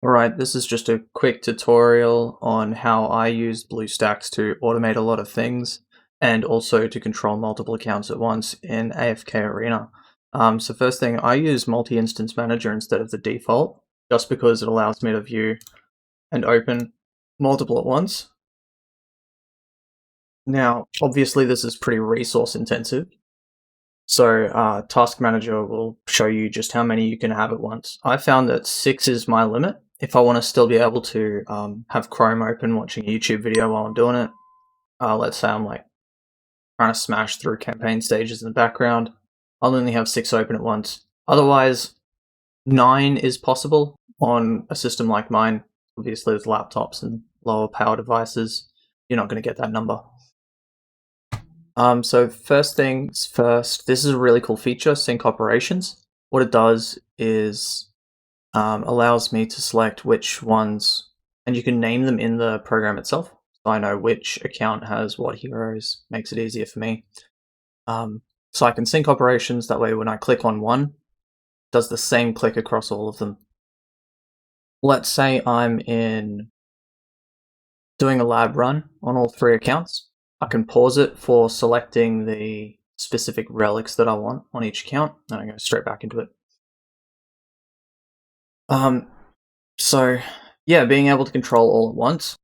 Alright, this is just a quick tutorial on how I use BlueStacks to automate a lot of things and also to control multiple accounts at once in AFK Arena. So first thing, I use multi-instance manager instead of the default, just because it allows me to view and open multiple at once. Now, obviously this is pretty resource intensive, so Task Manager will show you just how many you can have at once. I found that 6 is my limit. If I want to still be able to have Chrome open watching a YouTube video while I'm doing it, let's say I'm like trying to smash through campaign stages in the background, I'll only have 6 open at once. Otherwise, 9 is possible on a system like mine. Obviously with laptops and lower power devices, you're not going to get that number. So first things first, this is a really cool feature, sync operations. What it does is allows me to select which ones, and you can name them in the program itself, so I know which account has what heroes, makes it easier for me. So I can sync operations, that way when I click on one, it does the same click across all of them. Let's say I'm doing a lab run on all 3 accounts. I can pause it for selecting the specific relics that I want on each account, and I go straight back into it. So yeah, being able to control all at once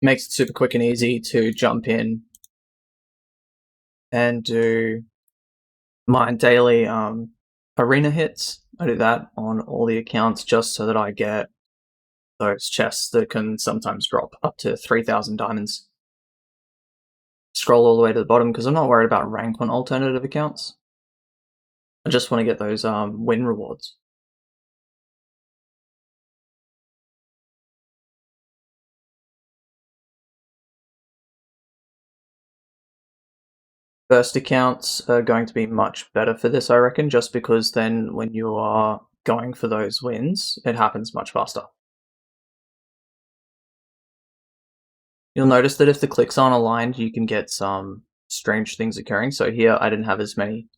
makes it super quick and easy to jump in and do my daily arena hits. I do that on all the accounts just so that I get those chests that can sometimes drop up to 3,000 diamonds. Scroll all the way to the bottom because I'm not worried about rank on alternative accounts. I just want to get those win rewards. First accounts are going to be much better for this, I reckon, just because then when you are going for those wins, it happens much faster. You'll notice that if the clicks aren't aligned, you can get some strange things occurring. So here I didn't have as many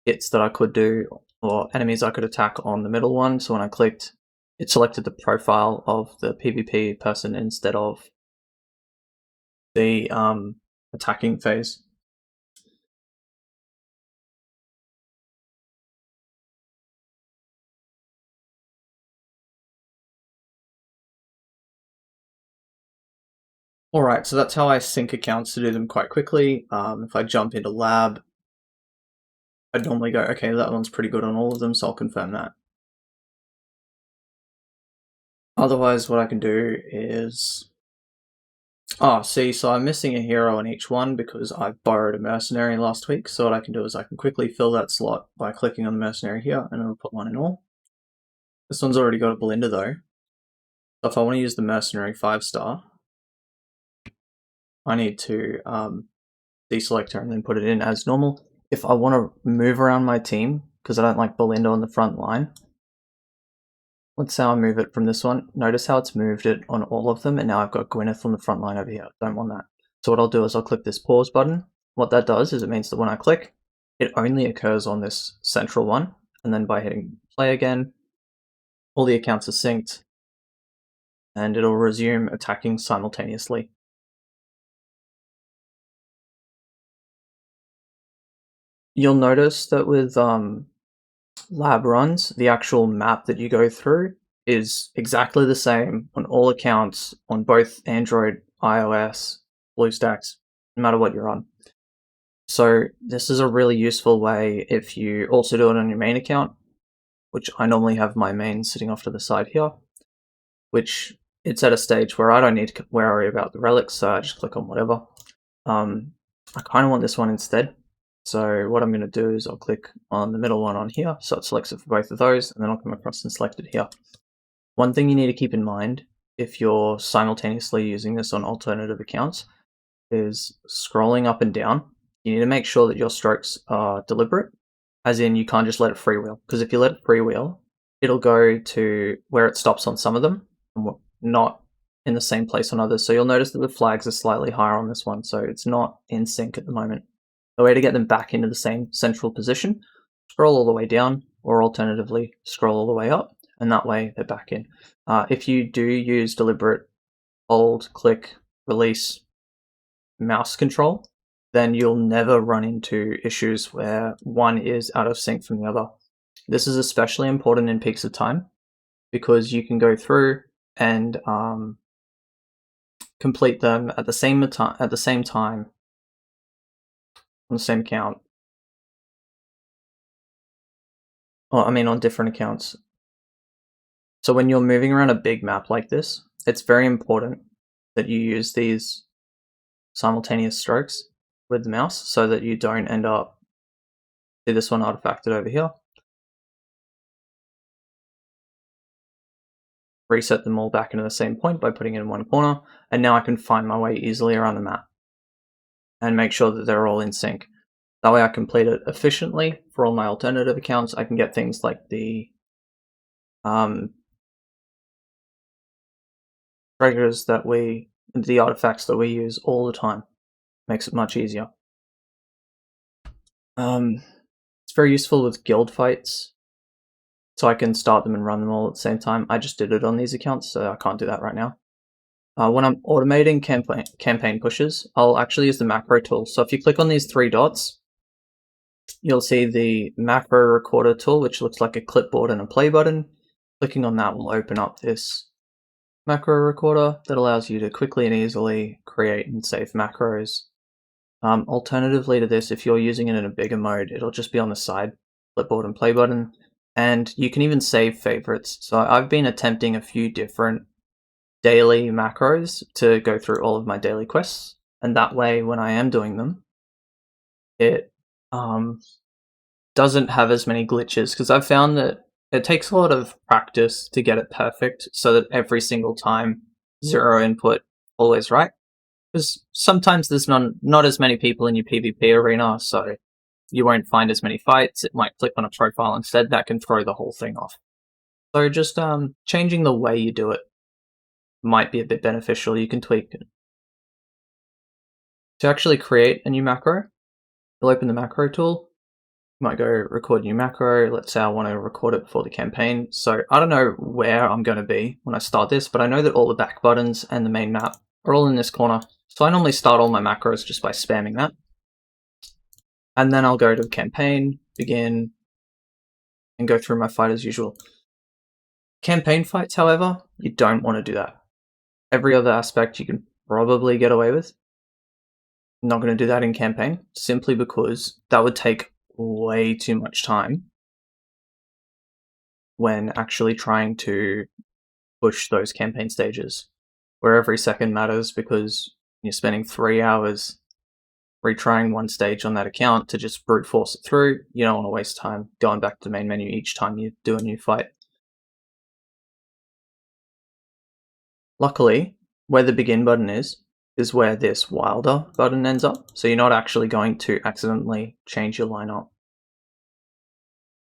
hits that I could do, or enemies I could attack on the middle one, so when I clicked, it selected the profile of the PvP person instead of the attacking phase. Alright, so that's how I sync accounts to do them quite quickly. If I jump into lab, I'd normally go, okay, that one's pretty good on all of them, so I'll confirm that. Otherwise, what I can do is... Oh, see, so I'm missing a hero on each one because I borrowed a mercenary last week, so what I can do is I can quickly fill that slot by clicking on the mercenary here, and it'll put one in all. This one's already got a Belinda though, so if I want to use the mercenary 5-star, I need to deselect her and then put it in as normal. If I want to move around my team, because I don't like Belinda on the front line, let's say I move it from this one. Notice how it's moved it on all of them, and now I've got Gwyneth on the front line over here. Don't want that. So what I'll do is I'll click this pause button. What that does is it means that when I click, it only occurs on this central one, and then by hitting play again, all the accounts are synced, and it'll resume attacking simultaneously. You'll notice that with lab runs, the actual map that you go through is exactly the same on all accounts on both Android, iOS, BlueStacks, no matter what you're on. So this is a really useful way if you also do it on your main account, which I normally have my main sitting off to the side here, which it's at a stage where I don't need to worry about the relics, so I just click on whatever. I kind of want this one instead. So what I'm going to do is I'll click on the middle one on here, so it selects it for both of those, and then I'll come across and select it here. One thing you need to keep in mind if you're simultaneously using this on alternative accounts is scrolling up and down. You need to make sure that your strokes are deliberate, as in you can't just let it freewheel, because if you let it freewheel, it'll go to where it stops on some of them, and not in the same place on others. So you'll notice that the flags are slightly higher on this one, so it's not in sync at the moment. The way to get them back into the same central position, scroll all the way down, or alternatively, scroll all the way up, and that way they're back in. If you do use deliberate hold, click, release mouse control, then you'll never run into issues where one is out of sync from the other. This is especially important in peaks of time because you can go through and complete them at the same time on the same account. Well, I mean on different accounts. So when you're moving around a big map like this, it's very important that you use these simultaneous strokes with the mouse so that you don't end up, see this one artifacted over here, reset them all back into the same point by putting it in one corner, and now I can find my way easily around the map and make sure that they're all in sync. That way I complete it efficiently for all my alternative accounts. I can get things like the treasures that the artifacts that we use all the time. Makes it much easier. It's very useful with guild fights, so I can start them and run them all at the same time. I just did it on these accounts, so I can't do that right now. When I'm automating campaign pushes, I'll actually use the macro tool. So if you click on these three dots, you'll see the macro recorder tool, which looks like a clipboard and a play button. Clicking on that will open up this macro recorder that allows you to quickly and easily create and save macros. Alternatively to this, if you're using it in a bigger mode, it'll just be on the side, clipboard and play button, and you can even save favorites. So I've been attempting a few different daily macros to go through all of my daily quests, and that way when I am doing them, it doesn't have as many glitches, because I've found that it takes a lot of practice to get it perfect so that every single time, zero input, always right. Because sometimes there's not as many people in your PvP arena, so you won't find as many fights. It might click on a profile instead. That can throw the whole thing off. So just changing the way you do it might be a bit beneficial. You can tweak it. To actually create a new macro, you'll open the macro tool. You might go record new macro. Let's say I want to record it for the campaign. So I don't know where I'm going to be when I start this, but I know that all the back buttons and the main map are all in this corner. So I normally start all my macros just by spamming that. And then I'll go to the campaign, begin, and go through my fight as usual. Campaign fights, however, you don't want to do that. Every other aspect you can probably get away with. I'm not going to do that in campaign, simply because that would take way too much time when actually trying to push those campaign stages, where every second matters because you're spending 3 hours retrying one stage on that account to just brute force it through. You don't want to waste time going back to the main menu each time you do a new fight. Luckily, where the begin button is where this wilder button ends up, so you're not actually going to accidentally change your lineup.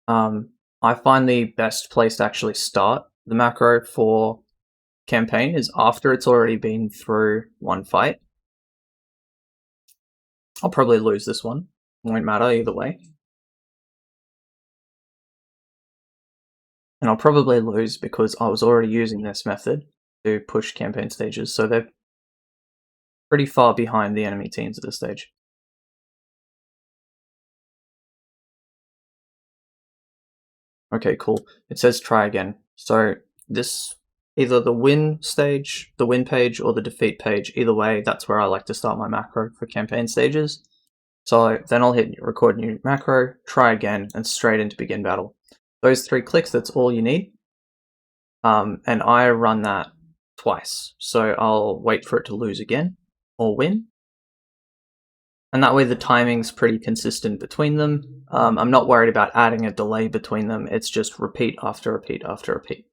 I find the best place to actually start the macro for campaign is after it's already been through one fight. I'll probably lose this one. Won't matter either way. And I'll probably lose because I was already using this method to push campaign stages, so they're pretty far behind the enemy teams at this stage. Okay, cool. It says try again. So this, either the win stage, the win page, or the defeat page, either way, that's where I like to start my macro for campaign stages. So then I'll hit record new macro, try again, and straight into begin battle. Those 3 clicks, that's all you need. And I run that twice. So I'll wait for it to lose again, or win. And that way the timing's pretty consistent between them. I'm not worried about adding a delay between them. It's just repeat after repeat after repeat.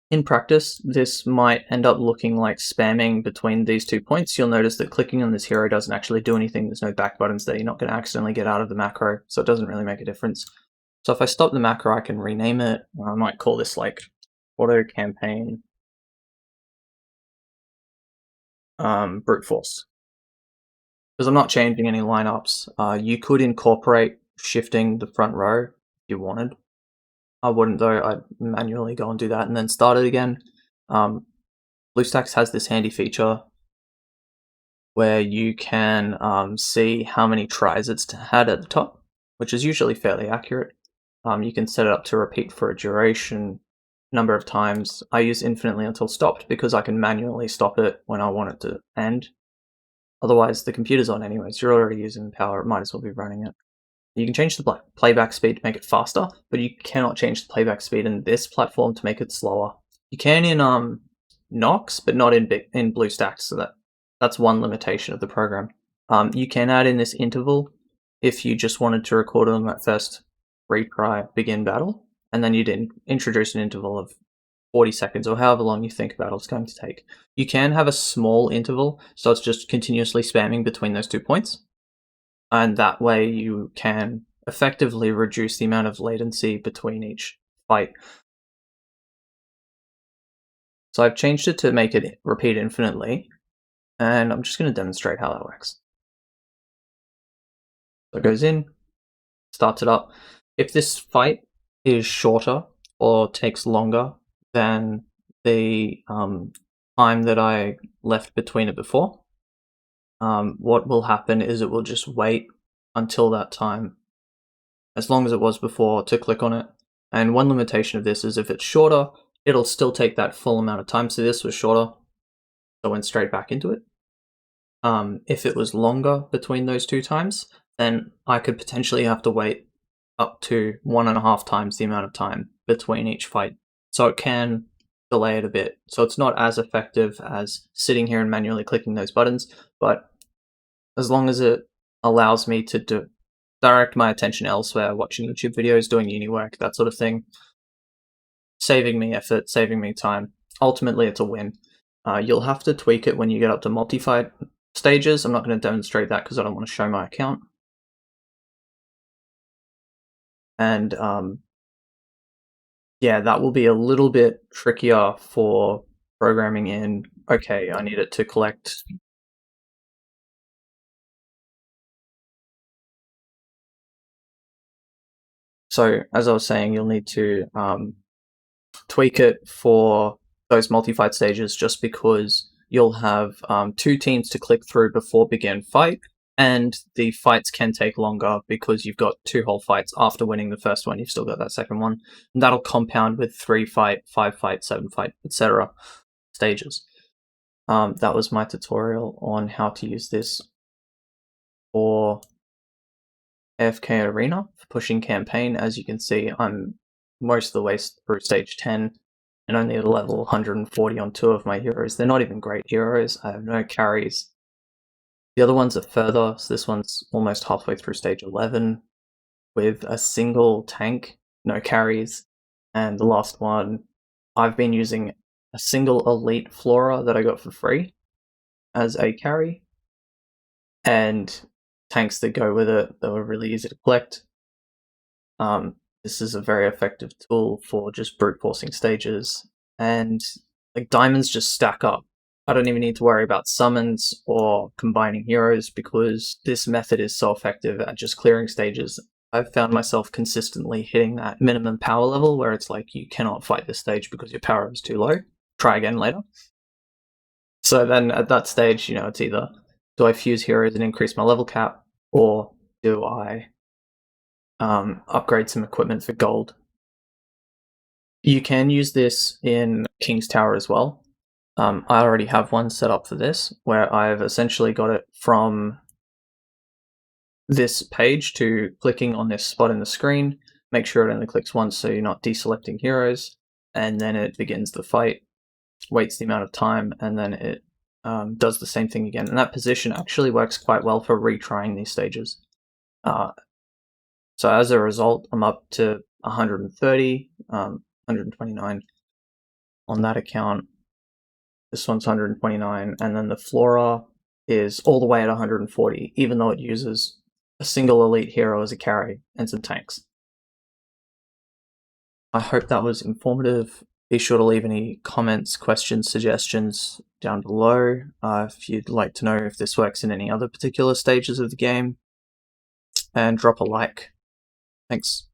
In practice, this might end up looking like spamming between these 2 points. You'll notice that clicking on this hero doesn't actually do anything. There's no back buttons there. You're not going to accidentally get out of the macro, so it doesn't really make a difference. So if I stop the macro, I can rename it. I might call this like auto campaign brute force. Because I'm not changing any lineups. You could incorporate shifting the front row you wanted. I wouldn't though, I'd manually go and do that and then start it again. BlueStacks has this handy feature where you can see how many tries it's had at the top, which is usually fairly accurate. You can set it up to repeat for a duration number of times. I use infinitely until stopped because I can manually stop it when I want it to end. Otherwise, the computer's on anyways. You're already using power, might as well be running it. You can change the playback speed to make it faster, but you cannot change the playback speed in this platform to make it slower. You can in Nox, but not in BlueStacks, so that's one limitation of the program. You can add in this interval if you just wanted to record on that first retry begin battle, and then you'd introduce an interval of 40 seconds or however long you think a battle's going to take. You can have a small interval, so it's just continuously spamming between those 2 points, and that way you can effectively reduce the amount of latency between each fight. So I've changed it to make it repeat infinitely, and I'm just going to demonstrate how that works. So it goes in, starts it up. If this fight is shorter or takes longer than the time that I left between it before, what will happen is it will just wait until that time, as long as it was before, to click on it. And one limitation of this is if it's shorter, it'll still take that full amount of time. So this was shorter, so I went straight back into it. If it was longer between those 2 times, then I could potentially have to wait up to 1.5 times the amount of time between each fight. So it can delay it a bit. So it's not as effective as sitting here and manually clicking those buttons, but as long as it allows me to direct my attention elsewhere, watching YouTube videos, doing uni work, that sort of thing, saving me effort, saving me time, ultimately it's a win. You'll have to tweak it when you get up to multi-fight stages. I'm not going to demonstrate that because I don't want to show my account. And yeah, that will be a little bit trickier for programming in, okay, I need it to collect. So as I was saying, you'll need to tweak it for those multi-fight stages just because you'll have 2 teams to click through before begin fight, and the fights can take longer because you've got 2 whole fights. After winning the first one, you've still got that second one, and that'll compound with 3 fight, 5 fight, 7 fight, etc. stages. That was my tutorial on how to use this for AFK Arena for pushing campaign. As you can see, I'm most of the way through stage 10 and only at a level 140 on 2 of my heroes. They're not even great heroes. I have no carries. The other ones are further, so this one's almost halfway through stage 11 with a single tank, no carries, and the last one, I've been using a single elite Flora that I got for free as a carry, and tanks that go with it that were really easy to collect. This is a very effective tool for just brute forcing stages, and like diamonds just stack up. I don't even need to worry about summons or combining heroes because this method is so effective at just clearing stages. I've found myself consistently hitting that minimum power level where it's like, you cannot fight this stage because your power is too low. Try again later. So then at that stage, it's either, do I fuse heroes and increase my level cap, or do I upgrade some equipment for gold? You can use this in King's Tower as well. I already have one set up for this, where I've essentially got it from this page to clicking on this spot in the screen. Make sure it only clicks once so you're not deselecting heroes, and then it begins the fight, waits the amount of time, and then it does the same thing again. And that position actually works quite well for retrying these stages. So as a result, I'm up to 130, 129 on that account. This one's 129, and then the Flora is all the way at 140, even though it uses a single elite hero as a carry and some tanks. I hope that was informative. Be sure to leave any comments, questions, suggestions down below if you'd like to know if this works in any other particular stages of the game, and drop a like. Thanks.